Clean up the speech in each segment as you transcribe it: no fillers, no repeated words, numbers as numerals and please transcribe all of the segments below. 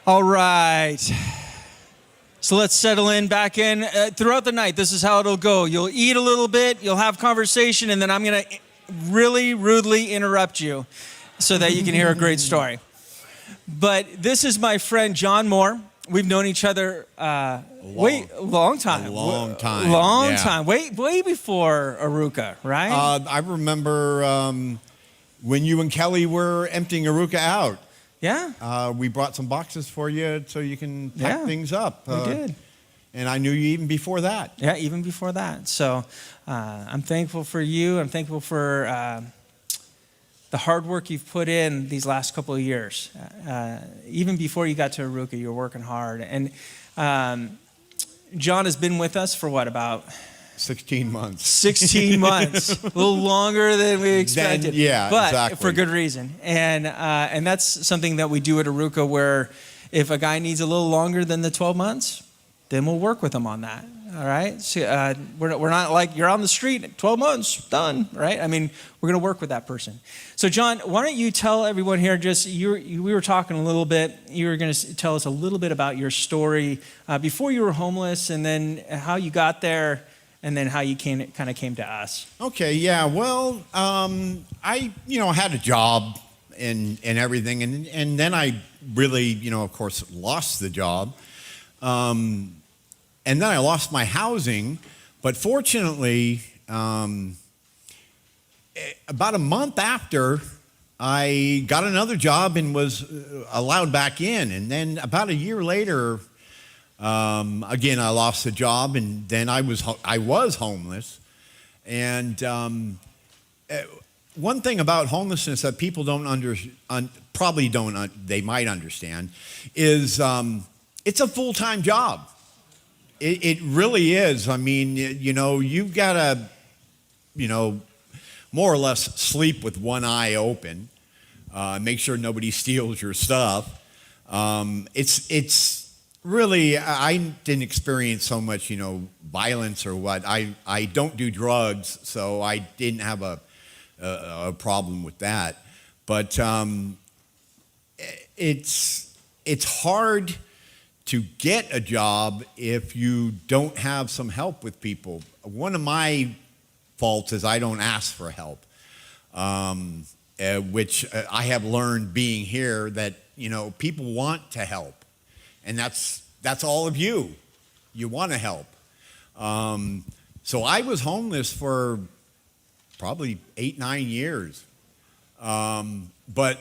All right. So let's settle in, back in. Throughout the night, this is how it'll go. You'll eat a little bit, you'll have conversation, and then I'm going to really rudely interrupt you so that you can hear a great story. But this is my friend, John Moore. We've known each other long time. A long time. Long time. Way before Arukah, right? I remember when you and Kelly were emptying Arukah out. Yeah. We brought some boxes for you so you can pack things up. We did. And I knew you even before that. Yeah, even before that. So I'm thankful for you. I'm thankful for the hard work you've put in these last couple of years. Even before you got to Arukah, you were working hard. And John has been with us for what, about 16 months. 16 months. A little longer than we expected. But exactly. For good reason. And that's something that we do at Arukah, where if a guy needs a little longer than the 12 months, then we'll work with him on that. All right? So, we're not like, you're on the street, 12 months, done, right? I mean, we're going to work with that person. So, John, why don't you tell everyone here, we were talking a little bit, you were going to tell us a little bit about your story before you were homeless, and then how you got there, and then how you came to us. Okay, yeah. Well, I had a job and everything, and then I really, of course, lost the job. And then I lost my housing, but fortunately, about a month after, I got another job and was allowed back in. And then about a year later, again, I lost the job, and then I was homeless. And one thing about homelessness that people they might understand, is it's a full-time job. It really is. I mean, you've got to, more or less sleep with one eye open, make sure nobody steals your stuff. It's really, I didn't experience so much, violence or what. I don't do drugs, so I didn't have a problem with that. But it's hard to get a job if you don't have some help with people. One of my faults is I don't ask for help, which I have learned being here that, people want to help. And that's all of you. You want to help. So I was homeless for probably 8-9 years. But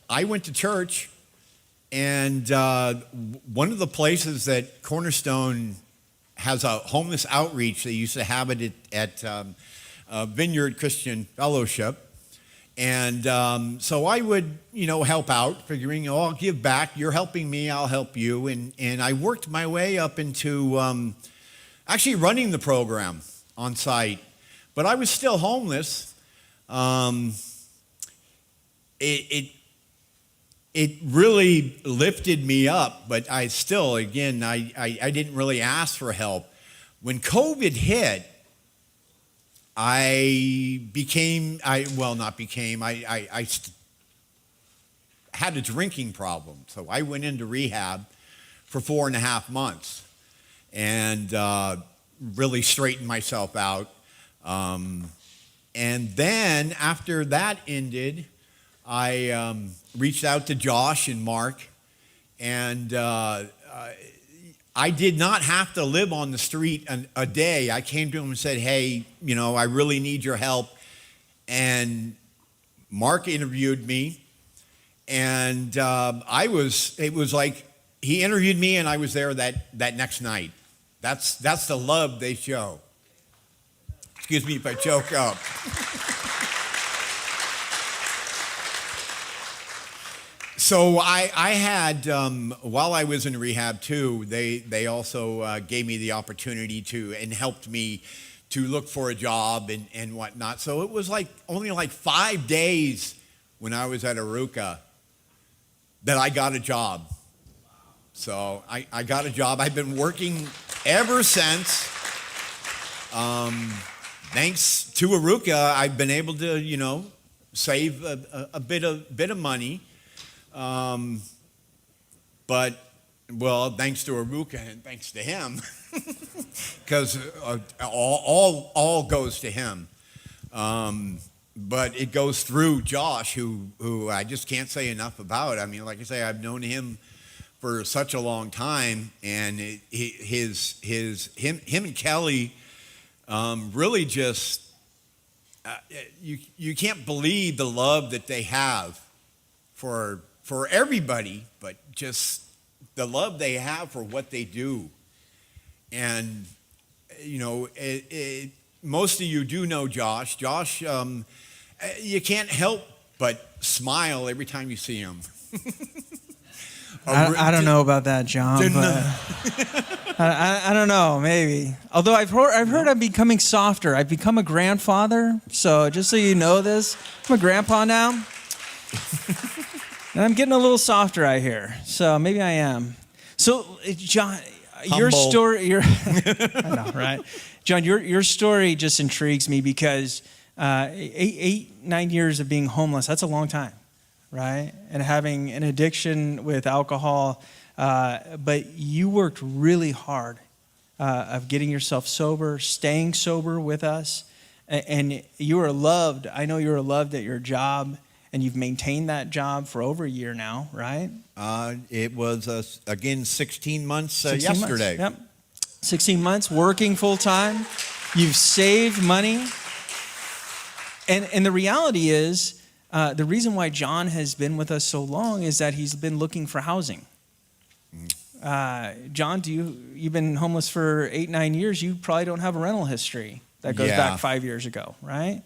I went to church. And one of the places that Cornerstone has a homeless outreach, they used to have it at Vineyard Christian Fellowship. And so I would, help out, figuring, I'll give back. You're helping me, I'll help you. And I worked my way up into actually running the program on site. But I was still homeless. It really lifted me up, but I still, again, I didn't really ask for help. When COVID hit, I had a drinking problem. So I went into rehab for 4.5 months and really straightened myself out. And then after that ended, I reached out to Josh and Mark, and I did not have to live on the street a day. I came to him and said, hey, I really need your help. And Mark interviewed me, and it was like he interviewed me and I was there that next night. That's the love they show. Excuse me if I choke up. So I had, while I was in rehab too, they also gave me the opportunity and helped me to look for a job and whatnot. So it was only 5 days when I was at Arukah that I got a job. So I got a job. I've been working ever since. Thanks to Arukah, I've been able to, save a bit of money. but, well, thanks to Arukah and thanks to him, because all goes to him. But it goes through Josh, who I just can't say enough about. I mean, like I say, I've known him for such a long time, and him and Kelly really just you can't believe the love that they have for everybody, but just the love they have for what they do. And most of you do know Josh. Josh, you can't help but smile every time you see him. I don't know about that, John. But I don't know, maybe. Although I've heard I'm becoming softer. I've become a grandfather. So just so you know this, I'm a grandpa now. And I'm getting a little softer, I hear. So maybe I am. So, John, your story, I know, right? John, your story just intrigues me because 9 years of being homeless, that's a long time, right? And having an addiction with alcohol, but you worked really hard of getting yourself sober, staying sober with us, and you were loved. I know you were loved at your job, and you've maintained that job for over a year now, right? It was, again, 16 months 16 yesterday. Months. Yep. 16 months working full time. You've saved money. And the reality is, the reason why John has been with us so long is that he's been looking for housing. John, you've been homeless for 8-9 years. You probably don't have a rental history that goes back 5 yeyears ago, right?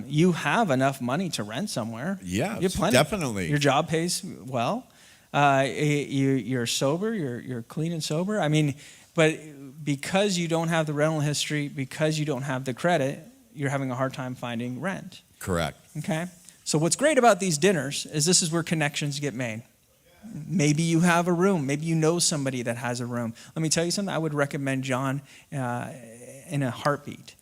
You have enough money to rent somewhere. Yeah, you have plenty. definitely. Your job pays well. You're sober. You're clean and sober. I mean, but because you don't have the rental history, because you don't have the credit, you're having a hard time finding rent. Correct. Okay. So what's great about these dinners is this is where connections get made. Maybe you have a room. Maybe you know somebody that has a room. Let me tell you something. I would recommend John in a heartbeat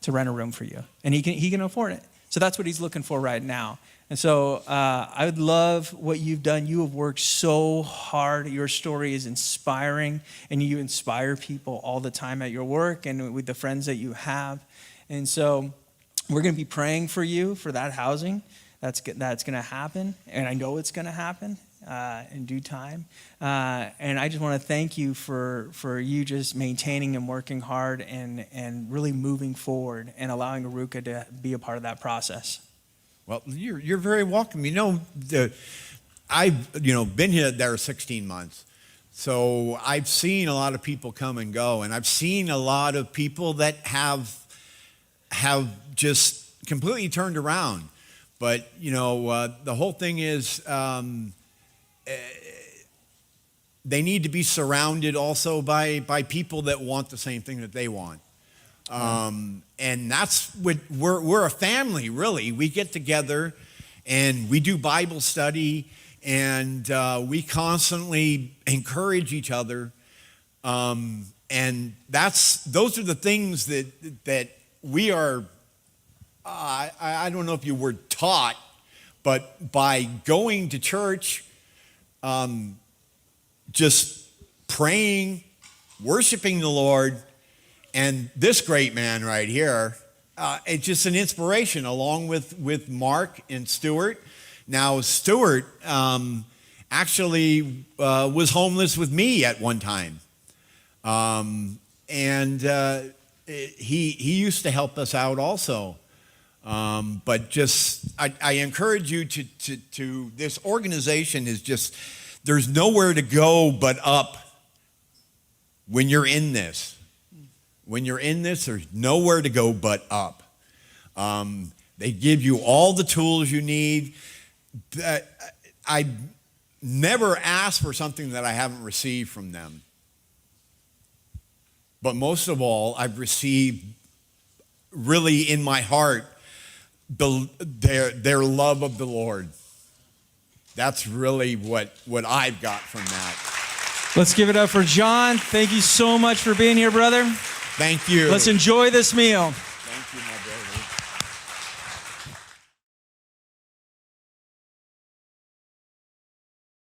to rent a room for you, and he can afford it. So that's what he's looking for right now. And so I would love what you've done. You have worked so hard. Your story is inspiring, and you inspire people all the time at your work and with the friends that you have. And so we're going to be praying for you for that housing. That's going to happen, and I know it's going to happen in due time. And I just want to thank you for you just maintaining and working hard and really moving forward and allowing Arukah to be a part of that process. Well, you're very welcome. I've been here there 16 months. So I've seen a lot of people come and go, and I've seen a lot of people that have just completely turned around. But, the whole thing is they need to be surrounded also by people that want the same thing that they want. And that's what we're a family, really. We get together and we do Bible study, and we constantly encourage each other. And those are the things that we are, I don't know if you were taught, but by going to church, just praying, worshiping the Lord, and this great man right here, it's just an inspiration, along with Mark and Stuart. Now, Stuart actually was homeless with me at one time. And he used to help us out also. But just, I encourage you to this organization is just, there's nowhere to go but up when you're in this. When you're in this, there's nowhere to go but up. They give you all the tools you need. I never asked for something that I haven't received from them. But most of all, I've received really in my heart their love of the Lord. That's really what I've got from that. Let's give it up for John. Thank you so much for being here, brother. Thank you. Let's enjoy this meal.